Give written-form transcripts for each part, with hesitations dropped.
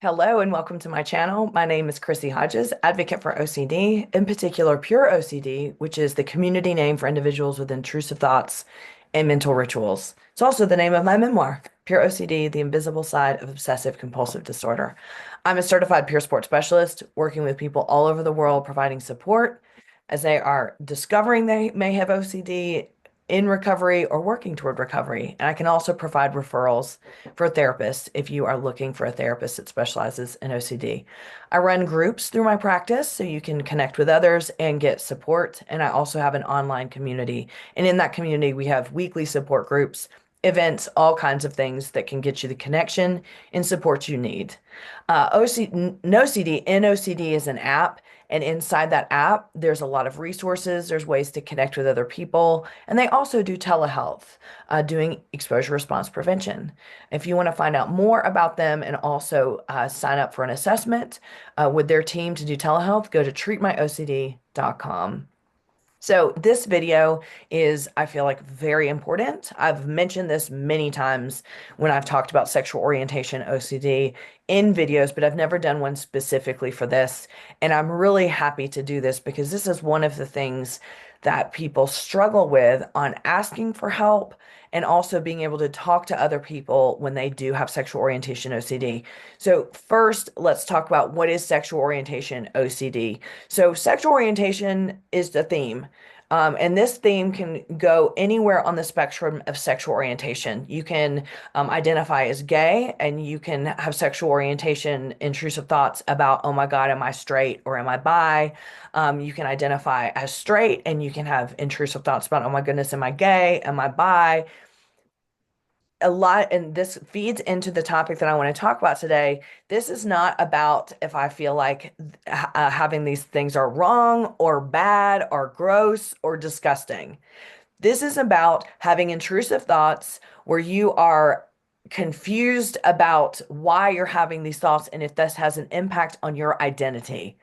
Hello and welcome to my channel. My name is Chrissy Hodges, advocate for OCD, in particular pure OCD, which is the community name for individuals with intrusive thoughts and mental rituals. It's also the name of my memoir, Pure OCD, The Invisible Side of Obsessive Compulsive Disorder. I'm a certified peer support specialist working with people all over the world, providing support as they are discovering they may have OCD, in recovery, or working toward recovery. And I can also provide referrals for a therapist if you are looking for a therapist that specializes in OCD. I run groups through my practice so you can connect with others and get support. And I also have an online community. And in that community, we have weekly support groups, events, all kinds of things that can get you the connection and support you need. NOCD is an app. And inside that app, there's a lot of resources. There's ways to connect with other people. And they also do telehealth, doing exposure response prevention. If you want to find out more about them and also sign up for an assessment with their team to do telehealth, go to treatmyocd.com. So this video is, I feel like, very important. I've mentioned this many times when I've talked about sexual orientation OCD in videos, but I've never done one specifically for this. And I'm really happy to do this because this is one of the things that people struggle with on asking for help and also being able to talk to other people when they do have sexual orientation OCD. So first, let's talk about what is sexual orientation OCD. So sexual orientation is the theme. And this theme can go anywhere on the spectrum of sexual orientation. You can identify as gay, and you can have sexual orientation, intrusive thoughts about, oh my God, am I straight or am I bi? You can identify as straight, and you can have intrusive thoughts about, oh my goodness, am I gay? Am I bi? A lot, and this feeds into the topic that I want to talk about today. This is not about if I feel like having these things are wrong or bad or gross or disgusting. This is about having intrusive thoughts where you are confused about why you're having these thoughts and if this has an impact on your identity.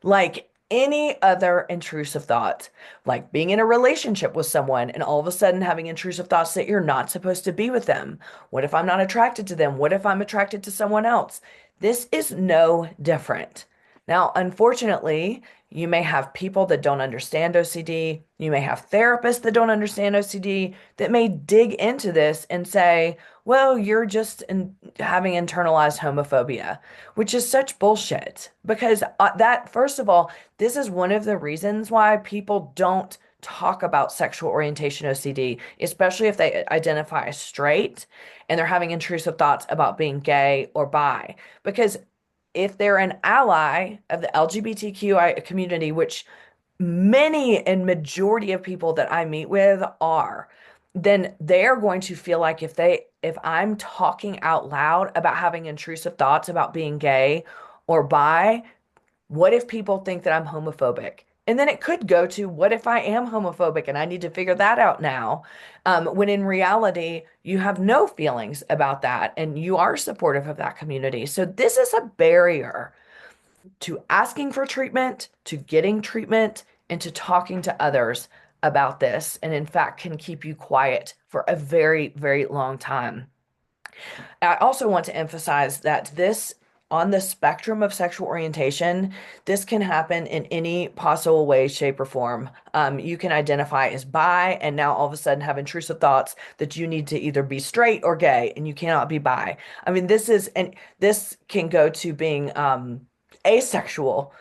Like any other intrusive thought, like being in a relationship with someone and all of a sudden having intrusive thoughts that you're not supposed to be with them. What if I'm not attracted to them? What if I'm attracted to someone else? This is no different. Now, unfortunately, you may have people that don't understand OCD. You may have therapists that don't understand OCD that may dig into this and say, well, you're just having internalized homophobia, which is such bullshit. Because first of all, this is one of the reasons why people don't talk about sexual orientation OCD, especially if they identify as straight and they're having intrusive thoughts about being gay or bi. Because if they're an ally of the LGBTQI community, which many and majority of people that I meet with are, then they're going to feel like if I'm talking out loud about having intrusive thoughts about being gay or bi, what if people think that I'm homophobic? And then it could go to what if I am homophobic and I need to figure that out now? When in reality, you have no feelings about that and you are supportive of that community. So this is a barrier to asking for treatment, to getting treatment, and to talking to others about this. And in fact, can keep you quiet for a very, very long time. I also want to emphasize that on the spectrum of sexual orientation, this can happen in any possible way, shape, or form. You can identify as bi and now all of a sudden have intrusive thoughts that you need to either be straight or gay and you cannot be bi. I mean, this can go to being asexual,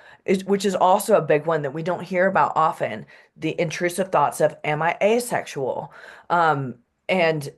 which is also a big one that we don't hear about often. The intrusive thoughts of, am I asexual? And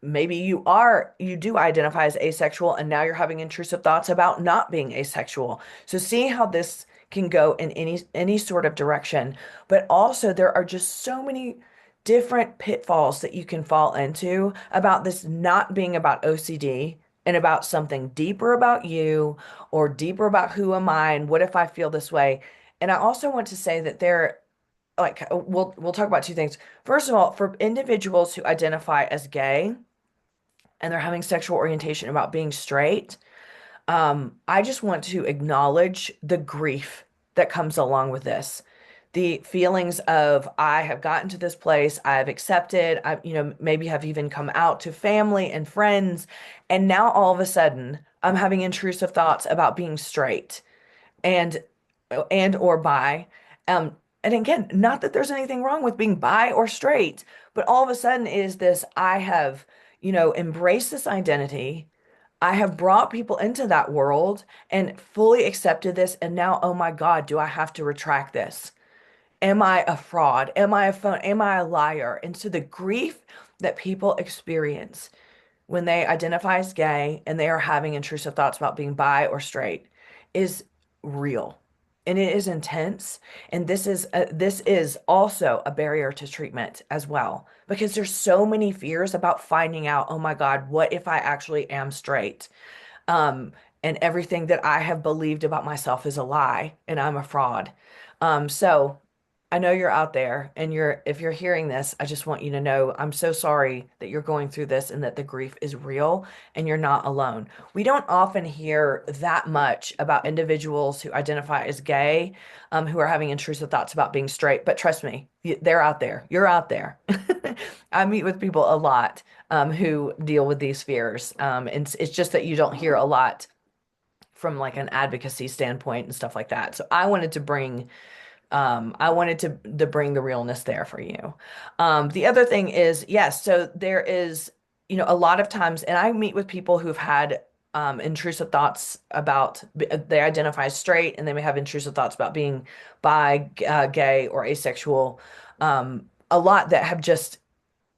maybe you do identify as asexual and now you're having intrusive thoughts about not being asexual. So see how this can go in any sort of direction. But also there are just so many different pitfalls that you can fall into about this not being about OCD and about something deeper about you or deeper about who am I and what if I feel this way. And I also want to say that we'll talk about two things. First of all, for individuals who identify as gay and they're having sexual orientation about being straight, I just want to acknowledge the grief that comes along with this. the feelings of I have gotten to this place, I've accepted, maybe have even come out to family and friends, and now all of a sudden I'm having intrusive thoughts about being straight and and or bi. Um, and again, not that there's anything wrong with being bi or straight, but all of a sudden is this I have, embraced this identity. I have brought people into that world and fully accepted this, and now, oh my God, do I have to retract this? Am I a fraud? Am I a phone? Am I a liar? And so the grief that people experience when they identify as gay and they are having intrusive thoughts about being bi or straight is real. And it is intense. And this is also a barrier to treatment as well, because there's so many fears about finding out, oh my God, what if I actually am straight? Um, and everything that I have believed about myself is a lie and I'm a fraud. So I know you're out there and if you're hearing this, I just want you to know I'm so sorry that you're going through this and that the grief is real and you're not alone. We don't often hear that much about individuals who identify as gay, who are having intrusive thoughts about being straight, but trust me, they're out there. You're out there. I meet with people a lot, who deal with these fears. And it's just that you don't hear a lot from like an advocacy standpoint and stuff like that. So I wanted to bring the realness there for you. The other thing is, yes, so there is, a lot of times, and I meet with people who've had intrusive thoughts about they identify as straight and they may have intrusive thoughts about being bi, gay, or asexual. A lot that have just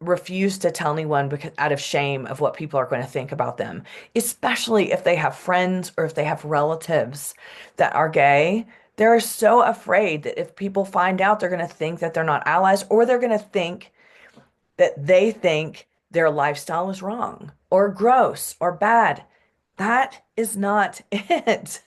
refuse to tell anyone because out of shame of what people are going to think about them, especially if they have friends or if they have relatives that are gay. They're so afraid that if people find out, they're going to think that they're not allies, or they're going to think that they think their lifestyle is wrong or gross or bad. That is not it.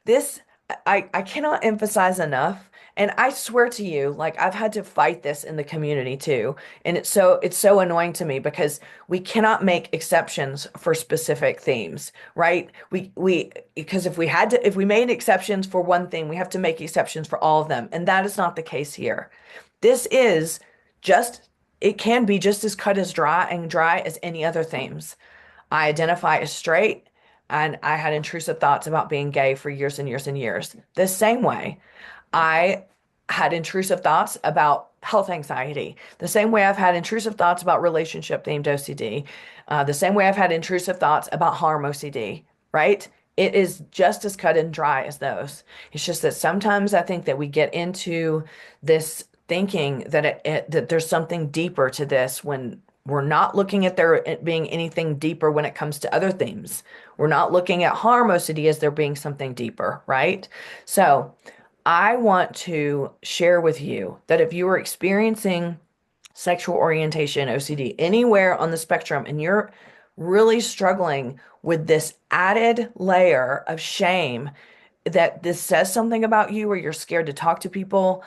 This, I cannot emphasize enough. And I swear to you, like I've had to fight this in the community too. And it's so annoying to me because we cannot make exceptions for specific themes, right? Because if we made exceptions for one thing, we have to make exceptions for all of them. And that is not the case here. This is just, it can be just as cut as dry as any other themes. I identify as straight, and I had intrusive thoughts about being gay for years and years and years. The same way I had intrusive thoughts about health anxiety, the same way I've had intrusive thoughts about relationship themed OCD, the same way I've had intrusive thoughts about harm OCD, right? It is just as cut and dry as those. It's just that sometimes I think that we get into this thinking that that there's something deeper to this when we're not looking at there being anything deeper when it comes to other themes. We're not looking at harm OCD as there being something deeper, right? So I want to share with you that if you are experiencing sexual orientation OCD anywhere on the spectrum and you're really struggling with this added layer of shame that this says something about you or you're scared to talk to people,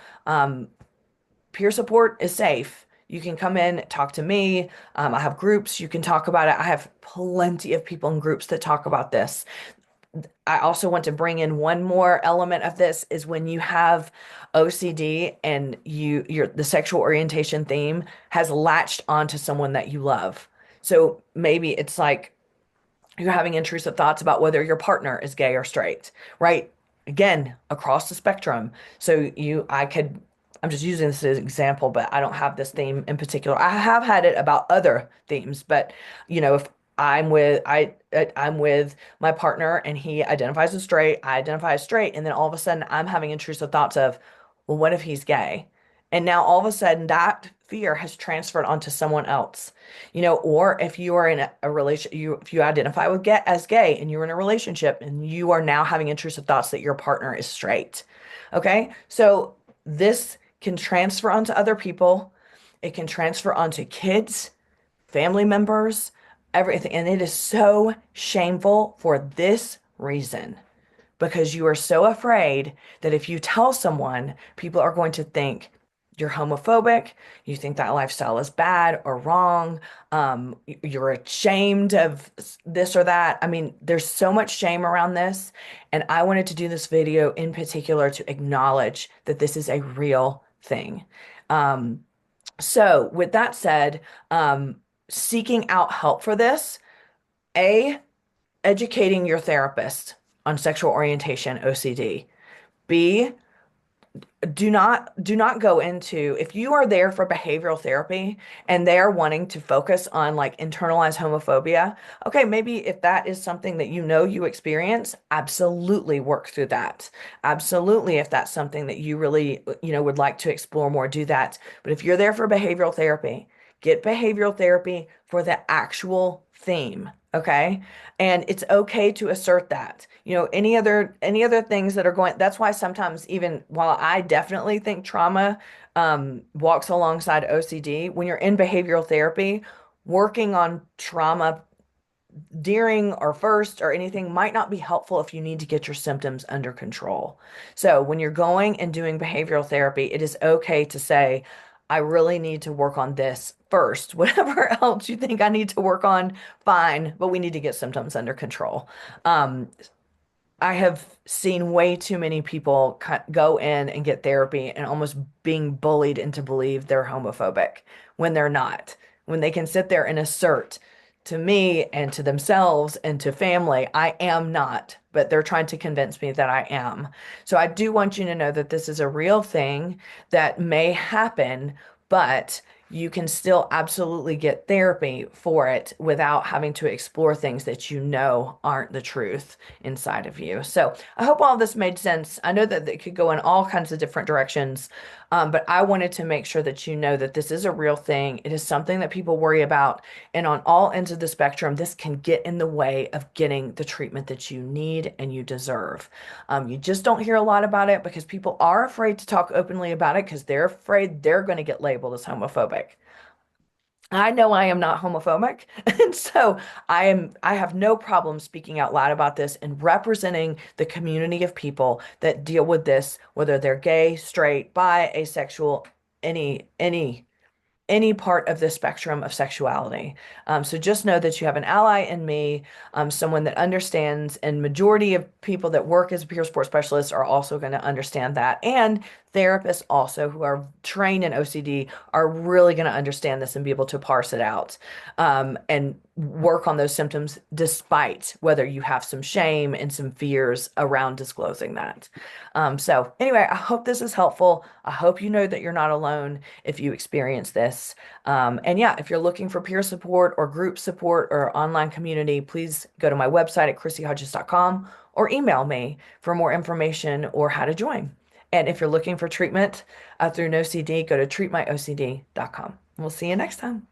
peer support is safe. You can come in, talk to me. I have groups, you can talk about it. I have plenty of people in groups that talk about this. I also want to bring in one more element of this is when you have OCD and the sexual orientation theme has latched onto someone that you love. So maybe it's like you're having intrusive thoughts about whether your partner is gay or straight, right? Again, across the spectrum. So I'm just using this as an example, but I don't have this theme in particular. I have had it about other themes, but if I'm with my partner and he identifies as straight, I identify as straight, and then all of a sudden I'm having intrusive thoughts of, well, what if he's gay? And now all of a sudden that fear has transferred onto someone else. Or if you are in a relation, if you identify as gay and you're in a relationship and you are now having intrusive thoughts that your partner is straight. Okay? So this can transfer onto other people. It can transfer onto kids, family members, everything. And it is so shameful for this reason because you are so afraid that if you tell someone, people are going to think you're homophobic, you think that lifestyle is bad or wrong, you're ashamed of this or that. I mean, there's so much shame around this, and I wanted to do this video in particular to acknowledge that this is a real thing. Um, so with that said, seeking out help for this, A, educating your therapist on sexual orientation, OCD. B, do not go into, if you are there for behavioral therapy and they're wanting to focus on like internalized homophobia, okay, maybe if that is something that you know you experience, absolutely work through that. Absolutely, if that's something that you really, would like to explore more, do that. But if you're there for behavioral therapy, get behavioral therapy for the actual theme. Okay. And it's okay to assert that. Any other things that are going, that's why sometimes, even while I definitely think trauma walks alongside OCD, when you're in behavioral therapy, working on trauma during or first or anything might not be helpful if you need to get your symptoms under control. So when you're going and doing behavioral therapy, it is okay to say, I really need to work on this first. Whatever else you think I need to work on, fine, but we need to get symptoms under control. Um, I have seen way too many people go in and get therapy and almost being bullied into believe they're homophobic when they're not. When they can sit there and assert to me and to themselves and to family, I am not, but they're trying to convince me that I am. So I do want you to know that this is a real thing that may happen, but you can still absolutely get therapy for it without having to explore things that you know aren't the truth inside of you. So I hope all this made sense. I know that it could go in all kinds of different directions, but I wanted to make sure that you know that this is a real thing. It is something that people worry about. And on all ends of the spectrum, this can get in the way of getting the treatment that you need and you deserve. You just don't hear a lot about it because people are afraid to talk openly about it because they're afraid they're going to get labeled as homophobic. I know I am not homophobic, and so I have no problem speaking out loud about this and representing the community of people that deal with this, whether they're gay, straight, bi, asexual, any part of the spectrum of sexuality. So just know that you have an ally in me, someone that understands, and majority of people that work as peer support specialists are also going to understand that. And therapists also who are trained in OCD are really going to understand this and be able to parse it out, and work on those symptoms despite whether you have some shame and some fears around disclosing that. So anyway, I hope this is helpful. I hope you know that you're not alone if you experience this. And yeah, if you're looking for peer support or group support or online community, please go to my website at chrissyhodges.com or email me for more information or how to join. And if you're looking for treatment through NoCD, go to treatmyocd.com. We'll see you next time.